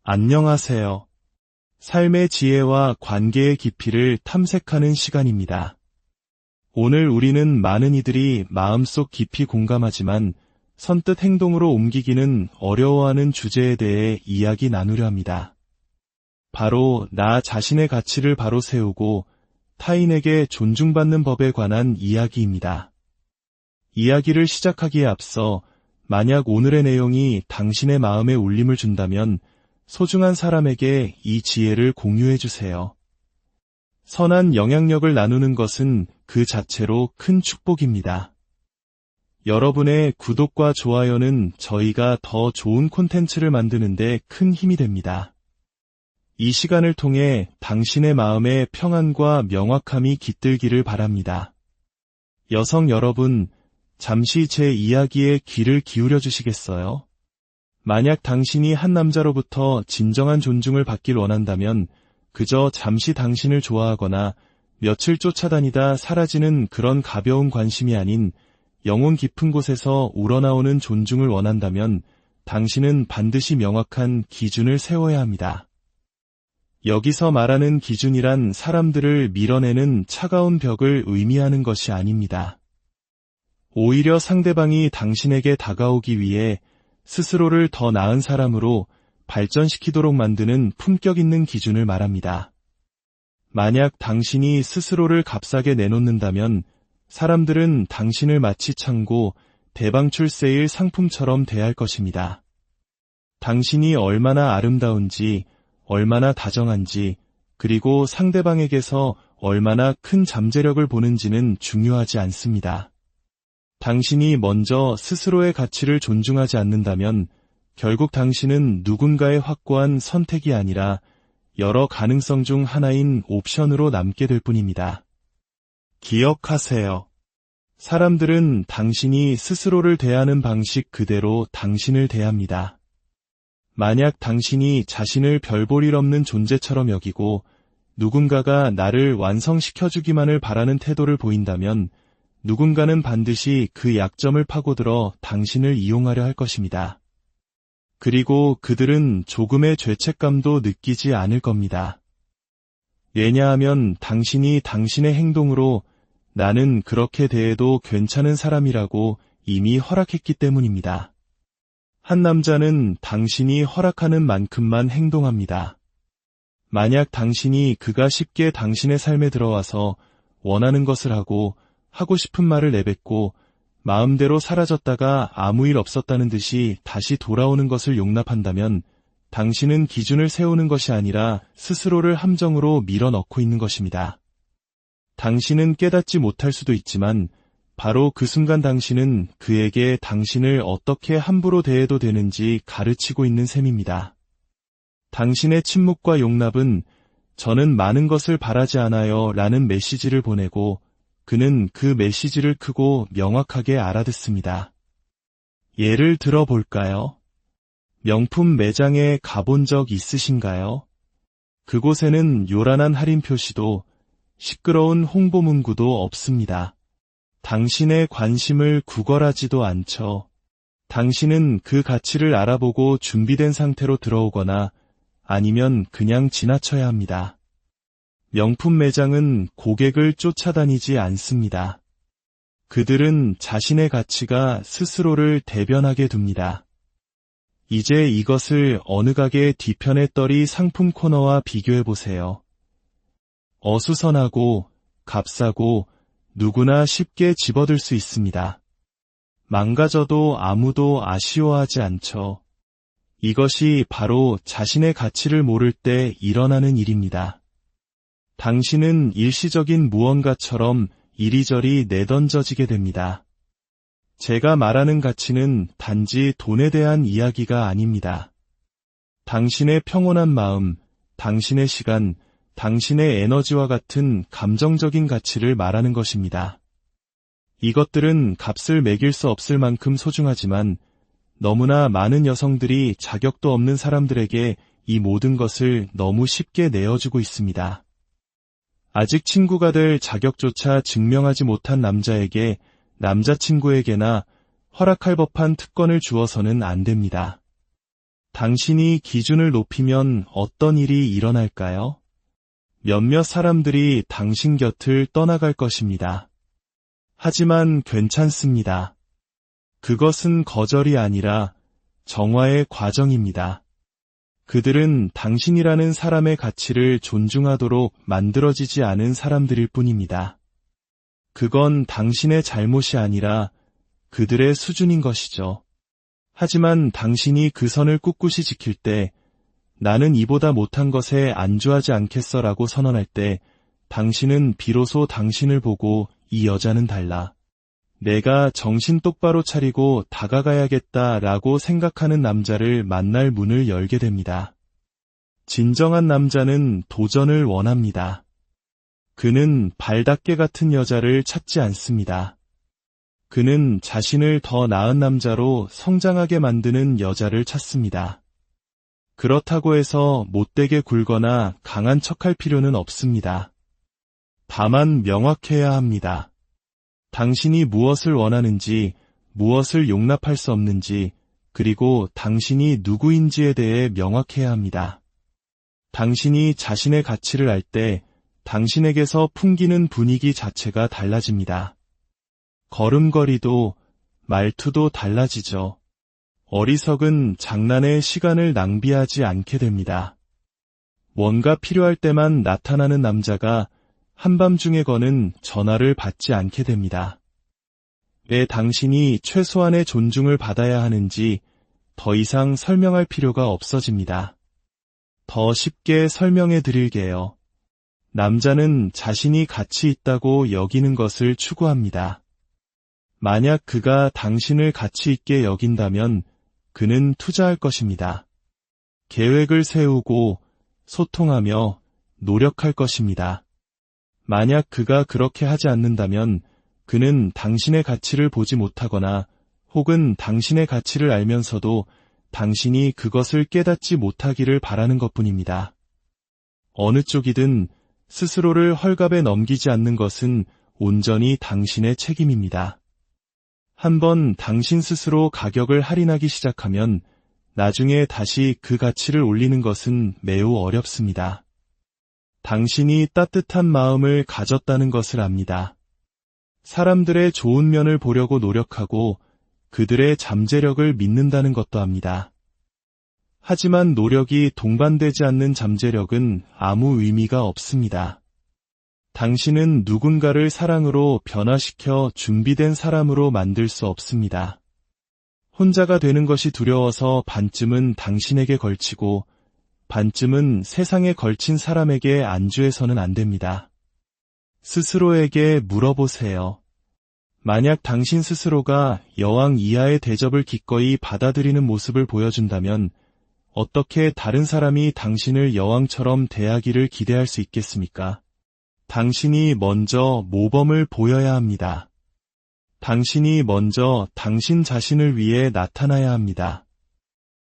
안녕하세요. 삶의 지혜와 관계의 깊이를 탐색하는 시간입니다. 오늘 우리는 많은 이들이 마음속 깊이 공감하지만 선뜻 행동으로 옮기기는 어려워하는 주제에 대해 이야기 나누려 합니다. 바로 나 자신의 가치를 바로 세우고 타인에게 존중받는 법에 관한 이야기입니다. 이야기를 시작하기에 앞서 만약 오늘의 내용이 당신의 마음에 울림을 준다면 소중한 사람에게 이 지혜를 공유해 주세요. 선한 영향력을 나누는 것은 그 자체로 큰 축복입니다. 여러분의 구독과 좋아요는 저희가 더 좋은 콘텐츠를 만드는 데 큰 힘이 됩니다. 이 시간을 통해 당신의 마음에 평안과 명확함이 깃들기를 바랍니다. 여성 여러분, 잠시 제 이야기에 귀를 기울여 주시겠어요? 만약 당신이 한 남자로부터 진정한 존중을 받길 원한다면 그저 잠시 당신을 좋아하거나 며칠 쫓아다니다 사라지는 그런 가벼운 관심이 아닌 영혼 깊은 곳에서 우러나오는 존중을 원한다면 당신은 반드시 명확한 기준을 세워야 합니다. 여기서 말하는 기준이란 사람들을 밀어내는 차가운 벽을 의미하는 것이 아닙니다. 오히려 상대방이 당신에게 다가오기 위해 스스로를 더 나은 사람으로 발전시키도록 만드는 품격 있는 기준을 말합니다. 만약 당신이 스스로를 값싸게 내놓는다면 사람들은 당신을 마치 창고, 대방출 세일 상품처럼 대할 것입니다. 당신이 얼마나 아름다운지, 얼마나 다정한지, 그리고 상대방에게서 얼마나 큰 잠재력을 보는지는 중요하지 않습니다. 당신이 먼저 스스로의 가치를 존중하지 않는다면 결국 당신은 누군가의 확고한 선택이 아니라 여러 가능성 중 하나인 옵션으로 남게 될 뿐입니다. 기억하세요. 사람들은 당신이 스스로를 대하는 방식 그대로 당신을 대합니다. 만약 당신이 자신을 별 볼 일 없는 존재처럼 여기고 누군가가 나를 완성시켜주기만을 바라는 태도를 보인다면 누군가는 반드시 그 약점을 파고들어 당신을 이용하려 할 것입니다. 그리고 그들은 조금의 죄책감도 느끼지 않을 겁니다. 왜냐하면 당신이 당신의 행동으로 나는 그렇게 대해도 괜찮은 사람이라고 이미 허락했기 때문입니다. 한 남자는 당신이 허락하는 만큼만 행동합니다. 만약 당신이 그가 쉽게 당신의 삶에 들어와서 원하는 것을 하고 싶은 말을 내뱉고 마음대로 사라졌다가 아무 일 없었다는 듯이 다시 돌아오는 것을 용납한다면 당신은 기준을 세우는 것이 아니라 스스로를 함정으로 밀어넣고 있는 것입니다. 당신은 깨닫지 못할 수도 있지만 바로 그 순간 당신은 그에게 당신을 어떻게 함부로 대해도 되는지 가르치고 있는 셈입니다. 당신의 침묵과 용납은 저는 많은 것을 바라지 않아요 라는 메시지를 보내고 그는 그 메시지를 크고 명확하게 알아듣습니다. 예를 들어 볼까요? 명품 매장에 가본 적 있으신가요? 그곳에는 요란한 할인 표시도 시끄러운 홍보 문구도 없습니다. 당신의 관심을 구걸하지도 않죠. 당신은 그 가치를 알아보고 준비된 상태로 들어오거나 아니면 그냥 지나쳐야 합니다. 명품 매장은 고객을 쫓아다니지 않습니다. 그들은 자신의 가치가 스스로를 대변하게 둡니다. 이제 이것을 어느 가게 뒤편에 떨이 상품 코너와 비교해보세요. 어수선하고 값싸고 누구나 쉽게 집어들 수 있습니다. 망가져도 아무도 아쉬워하지 않죠. 이것이 바로 자신의 가치를 모를 때 일어나는 일입니다. 당신은 일시적인 무언가처럼 이리저리 내던져지게 됩니다. 제가 말하는 가치는 단지 돈에 대한 이야기가 아닙니다. 당신의 평온한 마음, 당신의 시간, 당신의 에너지와 같은 감정적인 가치를 말하는 것입니다. 이것들은 값을 매길 수 없을 만큼 소중하지만 너무나 많은 여성들이 자격도 없는 사람들에게 이 모든 것을 너무 쉽게 내어주고 있습니다. 아직 친구가 될 자격조차 증명하지 못한 남자에게 남자친구에게나 허락할 법한 특권을 주어서는 안 됩니다. 당신이 기준을 높이면 어떤 일이 일어날까요? 몇몇 사람들이 당신 곁을 떠나갈 것입니다. 하지만 괜찮습니다. 그것은 거절이 아니라 정화의 과정입니다. 그들은 당신이라는 사람의 가치를 존중하도록 만들어지지 않은 사람들일 뿐입니다. 그건 당신의 잘못이 아니라 그들의 수준인 것이죠. 하지만 당신이 그 선을 꿋꿋이 지킬 때 나는 이보다 못한 것에 안주하지 않겠어라고 선언할 때 당신은 비로소 당신을 보고 이 여자는 달라. 내가 정신 똑바로 차리고 다가가야겠다라고 생각하는 남자를 만날 문을 열게 됩니다. 진정한 남자는 도전을 원합니다. 그는 발닦개 같은 여자를 찾지 않습니다. 그는 자신을 더 나은 남자로 성장하게 만드는 여자를 찾습니다. 그렇다고 해서 못되게 굴거나 강한 척할 필요는 없습니다. 다만 명확해야 합니다. 당신이 무엇을 원하는지, 무엇을 용납할 수 없는지, 그리고 당신이 누구인지에 대해 명확해야 합니다. 당신이 자신의 가치를 알 때 당신에게서 풍기는 분위기 자체가 달라집니다. 걸음걸이도, 말투도 달라지죠. 어리석은 장난에 시간을 낭비하지 않게 됩니다. 뭔가 필요할 때만 나타나는 남자가 한밤중에 거는 전화를 받지 않게 됩니다. 왜 당신이 최소한의 존중을 받아야 하는지 더 이상 설명할 필요가 없어집니다. 더 쉽게 설명해 드릴게요. 남자는 자신이 가치 있다고 여기는 것을 추구합니다. 만약 그가 당신을 가치 있게 여긴다면 그는 투자할 것입니다. 계획을 세우고 소통하며 노력할 것입니다. 만약 그가 그렇게 하지 않는다면 그는 당신의 가치를 보지 못하거나 혹은 당신의 가치를 알면서도 당신이 그것을 깨닫지 못하기를 바라는 것뿐입니다. 어느 쪽이든 스스로를 헐갑에 넘기지 않는 것은 온전히 당신의 책임입니다. 한번 당신 스스로 가격을 할인하기 시작하면 나중에 다시 그 가치를 올리는 것은 매우 어렵습니다. 당신이 따뜻한 마음을 가졌다는 것을 압니다. 사람들의 좋은 면을 보려고 노력하고 그들의 잠재력을 믿는다는 것도 압니다. 하지만 노력이 동반되지 않는 잠재력은 아무 의미가 없습니다. 당신은 누군가를 사랑으로 변화시켜 준비된 사람으로 만들 수 없습니다. 혼자가 되는 것이 두려워서 반쯤은 당신에게 걸치고 반쯤은 세상에 걸친 사람에게 안주해서는 안 됩니다. 스스로에게 물어보세요. 만약 당신 스스로가 여왕 이하의 대접을 기꺼이 받아들이는 모습을 보여준다면 어떻게 다른 사람이 당신을 여왕처럼 대하기를 기대할 수 있겠습니까? 당신이 먼저 모범을 보여야 합니다. 당신이 먼저 당신 자신을 위해 나타나야 합니다.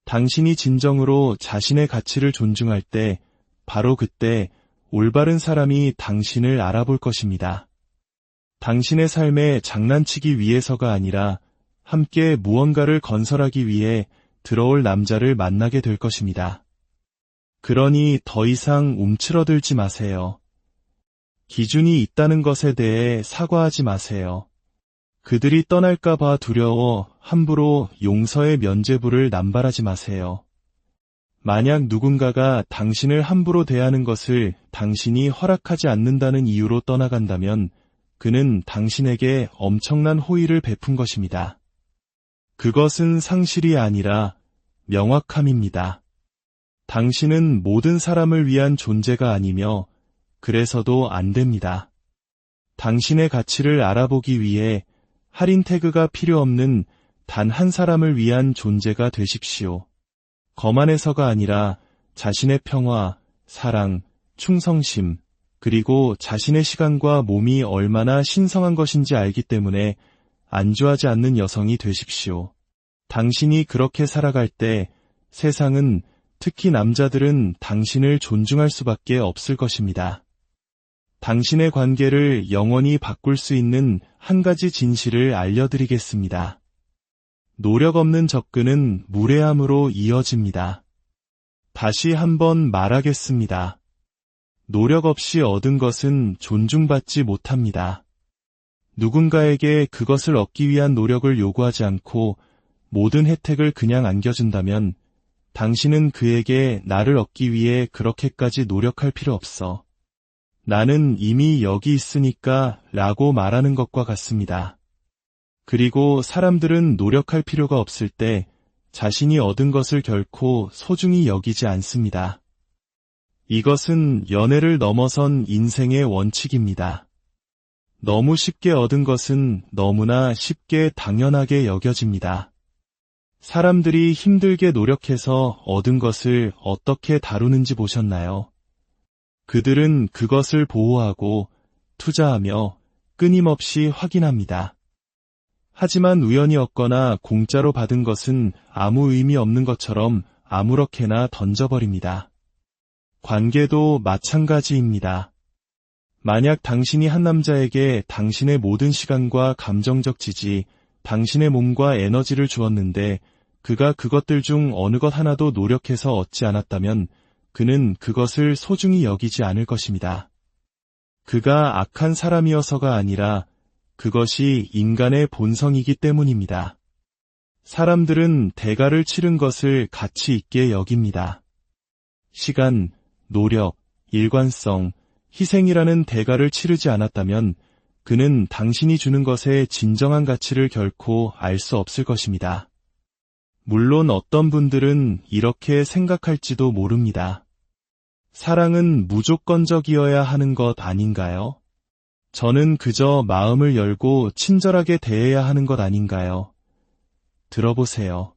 당신이 진정으로 자신의 가치를 존중할 때 바로 그때 올바른 사람이 당신을 알아볼 것입니다. 당신의 삶에 장난치기 위해서가 아니라 함께 무언가를 건설하기 위해 들어올 남자를 만나게 될 것입니다. 그러니 더 이상 움츠러들지 마세요. 기준이 있다는 것에 대해 사과하지 마세요. 그들이 떠날까봐 두려워 함부로 용서의 면죄부를 남발하지 마세요. 만약 누군가가 당신을 함부로 대하는 것을 당신이 허락하지 않는다는 이유로 떠나간다면 그는 당신에게 엄청난 호의를 베푼 것입니다. 그것은 상실이 아니라 명확함입니다. 당신은 모든 사람을 위한 존재가 아니며 그래서도 안 됩니다. 당신의 가치를 알아보기 위해 할인 태그가 필요 없는 단 한 사람을 위한 존재가 되십시오. 거만해서가 아니라 자신의 평화, 사랑, 충성심, 그리고 자신의 시간과 몸이 얼마나 신성한 것인지 알기 때문에 안주하지 않는 여성이 되십시오. 당신이 그렇게 살아갈 때 세상은, 특히 남자들은 당신을 존중할 수밖에 없을 것입니다. 당신의 관계를 영원히 바꿀 수 있는 한 가지 진실을 알려드리겠습니다. 노력 없는 접근은 무례함으로 이어집니다. 다시 한번 말하겠습니다. 노력 없이 얻은 것은 존중받지 못합니다. 누군가에게 그것을 얻기 위한 노력을 요구하지 않고 모든 혜택을 그냥 안겨준다면 당신은 그에게 나를 얻기 위해 그렇게까지 노력할 필요 없어. 나는 이미 여기 있으니까 라고 말하는 것과 같습니다. 그리고 사람들은 노력할 필요가 없을 때 자신이 얻은 것을 결코 소중히 여기지 않습니다. 이것은 연애를 넘어선 인생의 원칙입니다. 너무 쉽게 얻은 것은 너무나 쉽게 당연하게 여겨집니다. 사람들이 힘들게 노력해서 얻은 것을 어떻게 다루는지 보셨나요? 그들은 그것을 보호하고 투자하며 끊임없이 확인합니다. 하지만 우연히 얻거나 공짜로 받은 것은 아무 의미 없는 것처럼 아무렇게나 던져버립니다. 관계도 마찬가지입니다. 만약 당신이 한 남자에게 당신의 모든 시간과 감정적 지지, 당신의 몸과 에너지를 주었는데 그가 그것들 중 어느 것 하나도 노력해서 얻지 않았다면 그는 그것을 소중히 여기지 않을 것입니다. 그가 악한 사람이어서가 아니라 그것이 인간의 본성이기 때문입니다. 사람들은 대가를 치른 것을 가치 있게 여깁니다. 시간, 노력, 일관성, 희생이라는 대가를 치르지 않았다면 그는 당신이 주는 것의 진정한 가치를 결코 알 수 없을 것입니다. 물론 어떤 분들은 이렇게 생각할지도 모릅니다. 사랑은 무조건적이어야 하는 것 아닌가요? 저는 그저 마음을 열고 친절하게 대해야 하는 것 아닌가요? 들어보세요.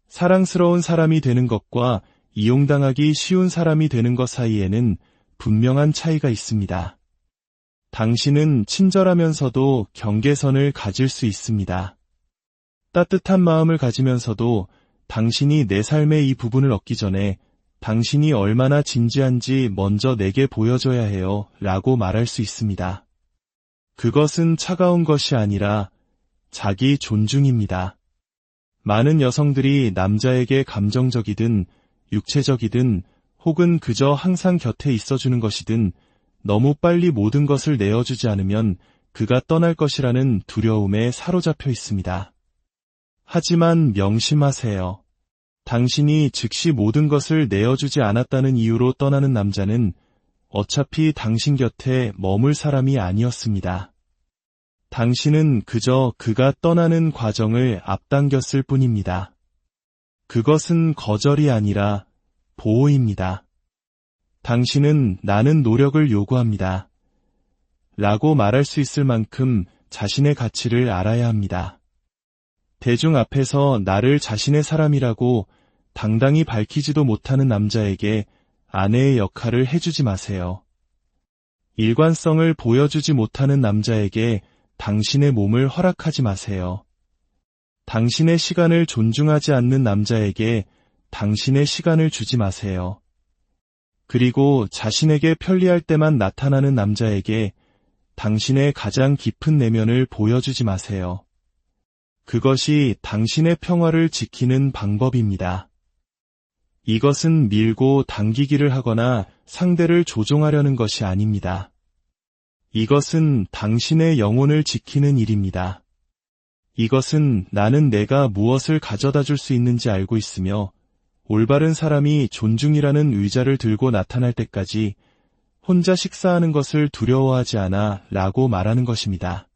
사랑스러운 사람이 되는 것과 이용당하기 쉬운 사람이 되는 것 사이에는 분명한 차이가 있습니다. 당신은 친절하면서도 경계선을 가질 수 있습니다. 따뜻한 마음을 가지면서도 당신이 내 삶의 이 부분을 얻기 전에 당신이 얼마나 진지한지 먼저 내게 보여줘야 해요 라고 말할 수 있습니다. 그것은 차가운 것이 아니라 자기 존중입니다. 많은 여성들이 남자에게 감정적이든 육체적이든 혹은 그저 항상 곁에 있어주는 것이든 너무 빨리 모든 것을 내어주지 않으면 그가 떠날 것이라는 두려움에 사로잡혀 있습니다. 하지만 명심하세요. 당신이 즉시 모든 것을 내어주지 않았다는 이유로 떠나는 남자는 어차피 당신 곁에 머물 사람이 아니었습니다. 당신은 그저 그가 떠나는 과정을 앞당겼을 뿐입니다. 그것은 거절이 아니라 보호입니다. 당신은 나는 노력을 요구합니다. 라고 말할 수 있을 만큼 자신의 가치를 알아야 합니다. 대중 앞에서 나를 자신의 사람이라고 당당히 밝히지도 못하는 남자에게 아내의 역할을 해주지 마세요. 일관성을 보여주지 못하는 남자에게 당신의 몸을 허락하지 마세요. 당신의 시간을 존중하지 않는 남자에게 당신의 시간을 주지 마세요. 그리고 자신에게 편리할 때만 나타나는 남자에게 당신의 가장 깊은 내면을 보여주지 마세요. 그것이 당신의 평화를 지키는 방법입니다. 이것은 밀고 당기기를 하거나 상대를 조종하려는 것이 아닙니다. 이것은 당신의 영혼을 지키는 일입니다. 이것은 나는 내가 무엇을 가져다 줄 수 있는지 알고 있으며 올바른 사람이 존중이라는 의자를 들고 나타날 때까지 혼자 식사하는 것을 두려워하지 않아 라고 말하는 것입니다.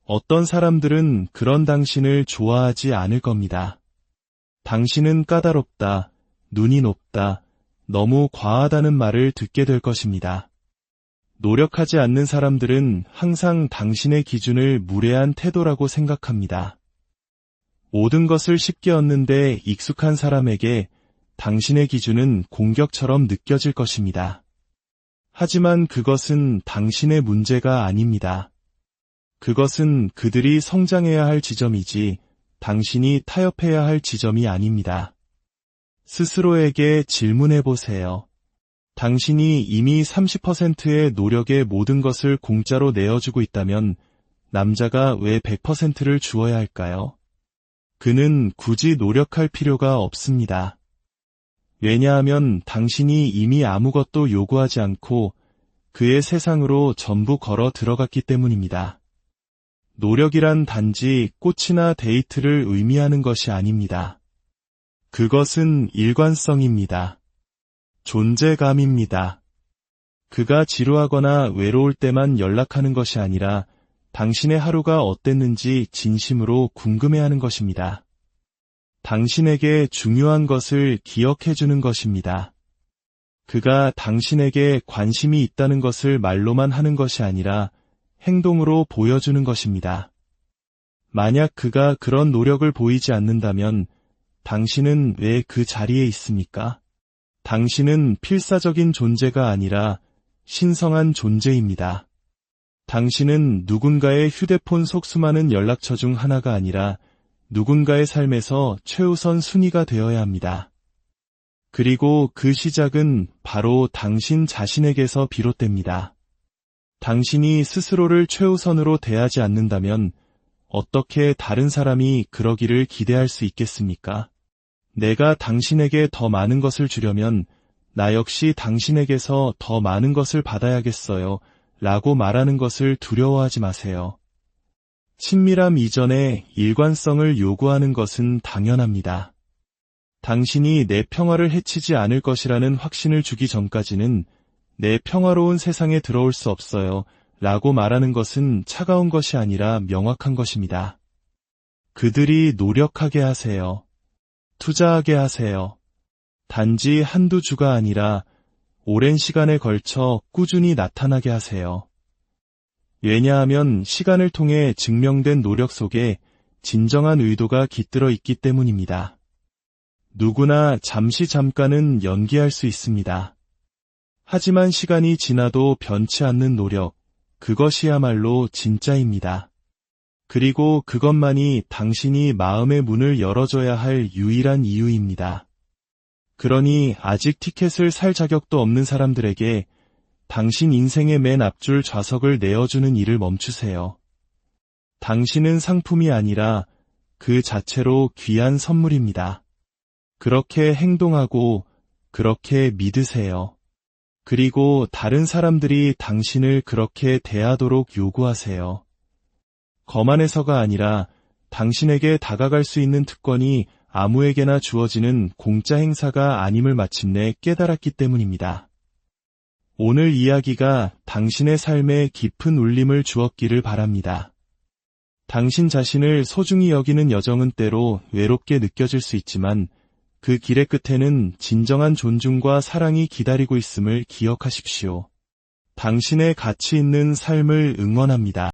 어떤 사람들은 그런 당신을 좋아하지 않을 겁니다. 당신은 까다롭다, 눈이 높다, 너무 과하다는 말을 듣게 될 것입니다. 노력하지 않는 사람들은 항상 당신의 기준을 무례한 태도라고 생각합니다. 모든 것을 쉽게 얻는데 익숙한 사람에게 당신의 기준은 공격처럼 느껴질 것입니다. 하지만 그것은 당신의 문제가 아닙니다. 그것은 그들이 성장해야 할 지점이지 당신이 타협해야 할 지점이 아닙니다. 스스로에게 질문해 보세요. 당신이 이미 30%의 노력의 모든 것을 공짜로 내어주고 있다면 남자가 왜 100%를 주어야 할까요? 그는 굳이 노력할 필요가 없습니다. 왜냐하면 당신이 이미 아무것도 요구하지 않고 그의 세상으로 전부 걸어 들어갔기 때문입니다. 노력이란 단지 꽃이나 데이트를 의미하는 것이 아닙니다. 그것은 일관성입니다. 존재감입니다. 그가 지루하거나 외로울 때만 연락하는 것이 아니라 당신의 하루가 어땠는지 진심으로 궁금해하는 것입니다. 당신에게 중요한 것을 기억해주는 것입니다. 그가 당신에게 관심이 있다는 것을 말로만 하는 것이 아니라 행동으로 보여주는 것입니다. 만약 그가 그런 노력을 보이지 않는다면 당신은 왜 그 자리에 있습니까? 당신은 필사적인 존재가 아니라 신성한 존재입니다. 당신은 누군가의 휴대폰 속수많은 연락처 중 하나가 아니라 누군가의 삶에서 최우선 순위가 되어야 합니다. 그리고 그 시작은 바로 당신 자신에게서 비롯됩니다. 당신이 스스로를 최우선으로 대하지 않는다면 어떻게 다른 사람이 그러기를 기대할 수 있겠습니까? 내가 당신에게 더 많은 것을 주려면 나 역시 당신에게서 더 많은 것을 받아야겠어요. 라고 말하는 것을 두려워하지 마세요. 친밀함 이전에 일관성을 요구하는 것은 당연합니다. 당신이 내 평화를 해치지 않을 것이라는 확신을 주기 전까지는 내 평화로운 세상에 들어올 수 없어요. 라고 말하는 것은 차가운 것이 아니라 명확한 것입니다. 그들이 노력하게 하세요. 투자하게 하세요. 단지 한두 주가 아니라 오랜 시간에 걸쳐 꾸준히 나타나게 하세요. 왜냐하면 시간을 통해 증명된 노력 속에 진정한 의도가 깃들어 있기 때문입니다. 누구나 잠깐은 연기할 수 있습니다. 하지만 시간이 지나도 변치 않는 노력, 그것이야말로 진짜입니다. 그리고 그것만이 당신이 마음의 문을 열어줘야 할 유일한 이유입니다. 그러니 아직 티켓을 살 자격도 없는 사람들에게 당신 인생의 맨 앞줄 좌석을 내어주는 일을 멈추세요. 당신은 상품이 아니라 그 자체로 귀한 선물입니다. 그렇게 행동하고 그렇게 믿으세요. 그리고 다른 사람들이 당신을 그렇게 대하도록 요구하세요. 거만해서가 아니라 당신에게 다가갈 수 있는 특권이 아무에게나 주어지는 공짜 행사가 아님을 마침내 깨달았기 때문입니다. 오늘 이야기가 당신의 삶에 깊은 울림을 주었기를 바랍니다. 당신 자신을 소중히 여기는 여정은 때로 외롭게 느껴질 수 있지만 그 길의 끝에는 진정한 존중과 사랑이 기다리고 있음을 기억하십시오. 당신의 가치 있는 삶을 응원합니다.